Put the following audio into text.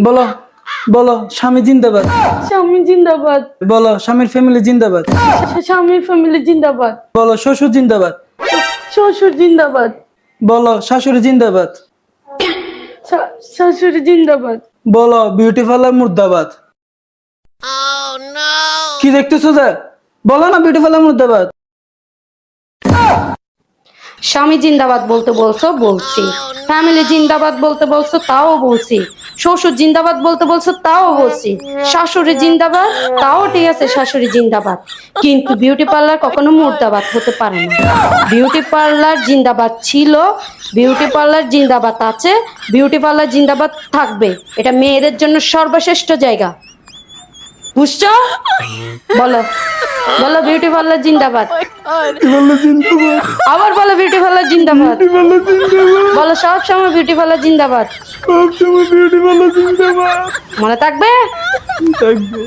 বলো বলো স্বামী জিন্দাবাদ। স্বামী জিন্দাবাদ। বলো স্বামীর ফ্যামিলি জিন্দাবাদ। স্বামীর ফ্যামিলি জিন্দাবাদ। বলো শ্বশুর জিন্দাবাদ। শ্বশুর জিন্দাবাদ। বলো শাশুড়ি জিন্দাবাদ। শাশুড়ি জিন্দাবাদ। বলো বিউটি পার্লার মুর্দাবাদ। কি দেখতেছো যে? বলো না বিউটি পার্লার মুর্দাবাদ। স্বামী জিন্দাবাদ বলতে বলছো, বলছি। ফ্যামিলি জিন্দাবাদ বলতে বলছো, তাও বলছি। শ্বশুর জিন্দাবাদ বলতে বলছো, তাও বলছি। শাশুড়ি জিন্দাবাদ, তাও ঠিক আছে, শাশুড়ি জিন্দাবাদ। কিন্তু বিউটি পার্লার কখনো মুর্দাবাদ হতে পারে না। বিউটি পার্লার জিন্দাবাদ ছিল, বিউটি পার্লার জিন্দাবাদ আছে, বিউটি পার্লার জিন্দাবাদ থাকবে। এটা মেয়েদের জন্য সর্বশ্রেষ্ঠ জায়গা, বুঝছো? বলো বলো বিউটি পার্লার জিন্দাবাদ। আবার বলো বিউটি পার্লার জিন্দাবাদ। বলো সব সময় বিউটি পার্লার জিন্দাবাদ। সবসময় বিউটি পার্লার জিন্দাবাদ মনে থাকবে? থাকবে।